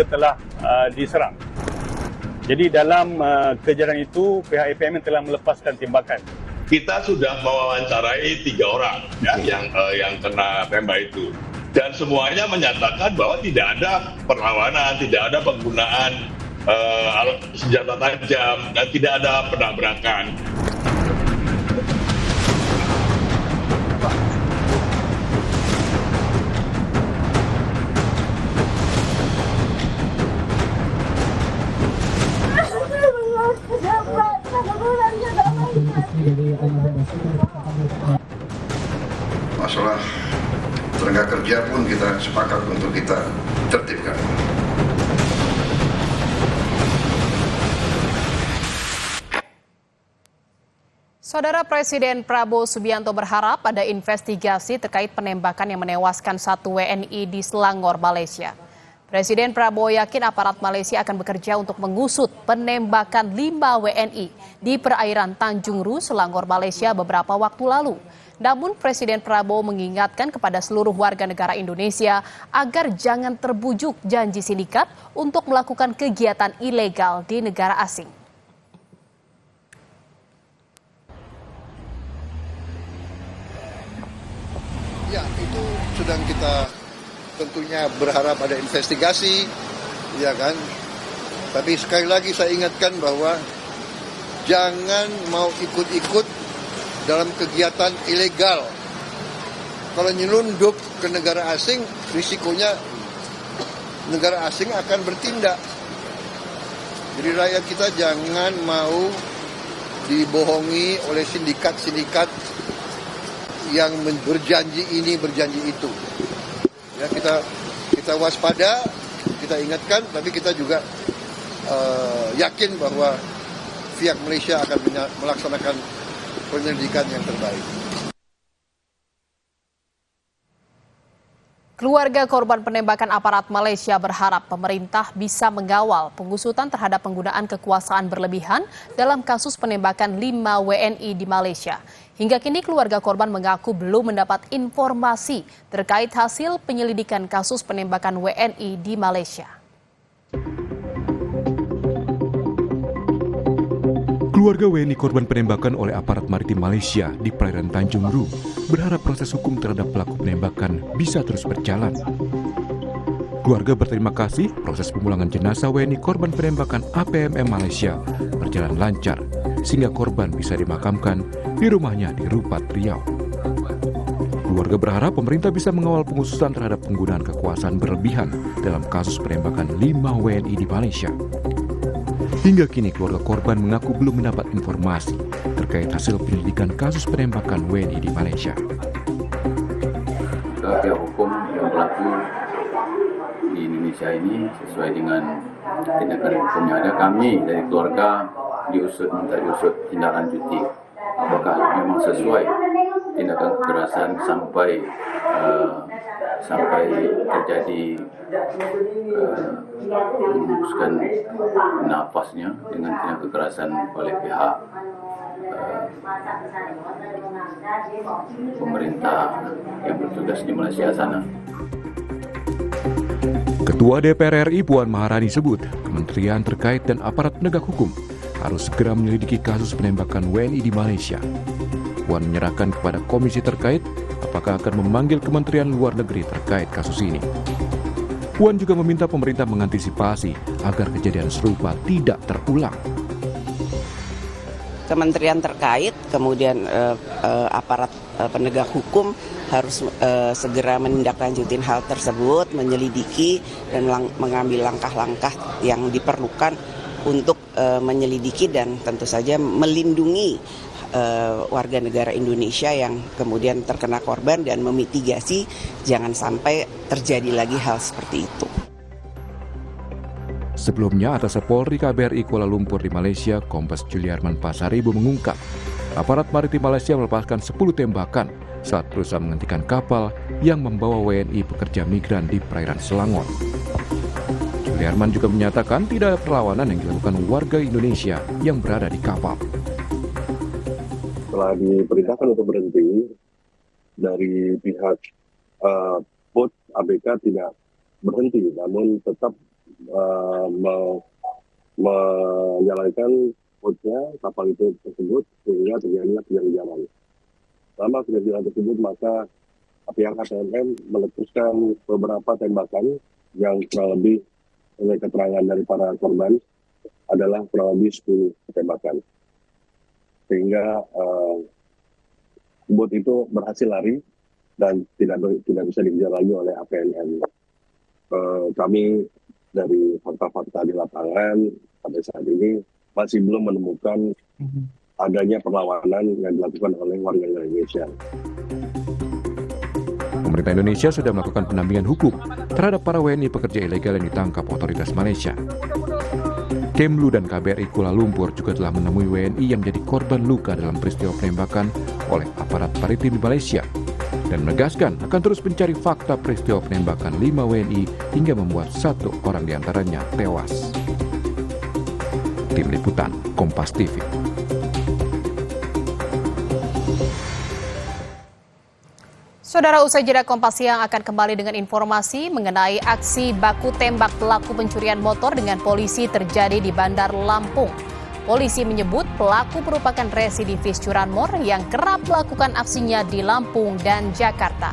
kita telah diserang. Jadi dalam kejaran itu pihak APM telah melepaskan tembakan. Kita sudah mewawancarai 3 orang yang kena tembak itu, dan semuanya menyatakan bahwa tidak ada perlawanan, tidak ada penggunaan alat senjata tajam, dan tidak ada penabrakan. Masalah tenaga kerja pun kita sepakat untuk kita tertibkan. Saudara Presiden Prabowo Subianto berharap ada investigasi terkait penembakan yang menewaskan 1 WNI di Selangor, Malaysia. Presiden Prabowo yakin aparat Malaysia akan bekerja untuk mengusut penembakan 5 WNI di perairan Tanjung Ru, Selangor, Malaysia beberapa waktu lalu. Namun Presiden Prabowo mengingatkan kepada seluruh warga negara Indonesia agar jangan terbujuk janji sindikat untuk melakukan kegiatan ilegal di negara asing. Ya, itu sedang kita tentunya berharap ada investigasi, ya kan. Tapi sekali lagi saya ingatkan bahwa jangan mau ikut-ikut dalam kegiatan ilegal. Kalau nyelundup ke negara asing, risikonya negara asing akan bertindak. Jadi rakyat kita jangan mau dibohongi oleh sindikat-sindikat yang berjanji ini, berjanji itu. Ya, kita waspada, kita ingatkan, tapi kita juga yakin bahwa pihak Malaysia akan melaksanakan penyelidikan yang terbaik. Keluarga korban penembakan aparat Malaysia berharap pemerintah bisa mengawal pengusutan terhadap penggunaan kekuasaan berlebihan dalam kasus penembakan 5 WNI di Malaysia. Hingga kini keluarga korban mengaku belum mendapat informasi terkait hasil penyelidikan kasus penembakan WNI di Malaysia. Keluarga WNI korban penembakan oleh aparat maritim Malaysia di perairan Tanjung Ru berharap proses hukum terhadap pelaku penembakan bisa terus berjalan. Keluarga berterima kasih proses pemulangan jenazah WNI korban penembakan APMM Malaysia berjalan lancar sehingga korban bisa dimakamkan di rumahnya di Rupat, Riau. Keluarga berharap pemerintah bisa mengawal pengusutan terhadap penggunaan kekuasaan berlebihan dalam kasus penembakan 5 WNI di Malaysia. Hingga kini keluarga korban mengaku belum mendapat informasi terkait hasil penyelidikan kasus penembakan WNI di Malaysia. Pihak hukum yang berlaku di Indonesia ini sesuai dengan tindakan hukum yang ada, kami dari keluarga minta diusut tindakan lanjuti apakah memang sesuai tindakan kekerasan sampai terjadi menghembuskan nafasnya dengan tindakan kekerasan oleh pihak pemerintah yang bertugas di Malaysia sana. Ketua DPR RI Puan Maharani sebut kementerian terkait dan aparat penegak hukum harus segera menyelidiki kasus penembakan WNI di Malaysia. Puan menyerahkan kepada komisi terkait apakah akan memanggil Kementerian Luar Negeri terkait kasus ini. Puan juga meminta pemerintah mengantisipasi agar kejadian serupa tidak terulang. Kementerian terkait, kemudian aparat penegak hukum harus segera menindaklanjuti hal tersebut, menyelidiki dan mengambil langkah-langkah yang diperlukan untuk menyelidiki dan tentu saja melindungi warga negara Indonesia yang kemudian terkena korban dan memitigasi jangan sampai terjadi lagi hal seperti itu. Sebelumnya, Atas Polri KBRI Kuala Lumpur di Malaysia, Kombes Juliarman Pasaribu mengungkap aparat maritim Malaysia melepaskan 10 tembakan saat berusaha menghentikan kapal yang membawa WNI pekerja migran di perairan Selangor. Juliarman juga menyatakan tidak ada perlawanan yang dilakukan warga Indonesia yang berada di kapal. Setelah diperintahkan untuk berhenti, dari pihak bot ABK tidak berhenti, namun tetap menyalakan bootnya kapal itu tersebut sehingga terjadinya penjarahan. Selama kejadian tersebut maka pihak HTMM meletuskan beberapa tembakan yang kurang lebih oleh keterangan dari para korban adalah kurang lebih 10 tembakan. Sehingga bot itu berhasil lari dan tidak bisa dikejar lagi oleh APNM. Kami dari fakta-fakta di lapangan sampai saat ini masih belum menemukan adanya perlawanan yang dilakukan oleh warga Indonesia. Pemerintah Indonesia sudah melakukan pendampingan hukum terhadap para WNI pekerja ilegal yang ditangkap otoritas Malaysia. Kemlu dan KBRI Kuala Lumpur juga telah menemui WNI yang menjadi korban luka dalam peristiwa penembakan oleh aparat maritim di Malaysia dan menegaskan akan terus mencari fakta peristiwa penembakan 5 WNI hingga membuat 1 orang diantaranya tewas. Tim Liputan Kompas TV. Saudara, usai jeda Kompas Siang akan kembali dengan informasi mengenai aksi baku tembak pelaku pencurian motor dengan polisi terjadi di Bandar Lampung. Polisi menyebut pelaku merupakan residivis curanmor yang kerap melakukan aksinya di Lampung dan Jakarta.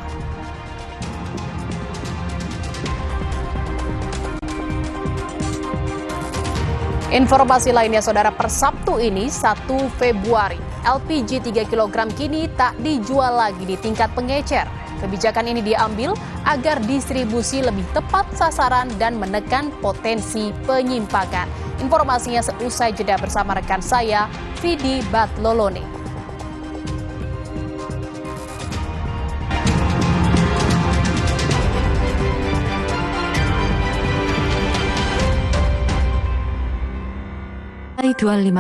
Informasi lainnya, Saudara, per Sabtu ini 1 Februari, LPG 3 kg kini tak dijual lagi di tingkat pengecer. Kebijakan ini diambil agar distribusi lebih tepat sasaran dan menekan potensi penyimpangan. Informasinya seusai jeda bersama rekan saya, Vidi Batlolone. Hari 25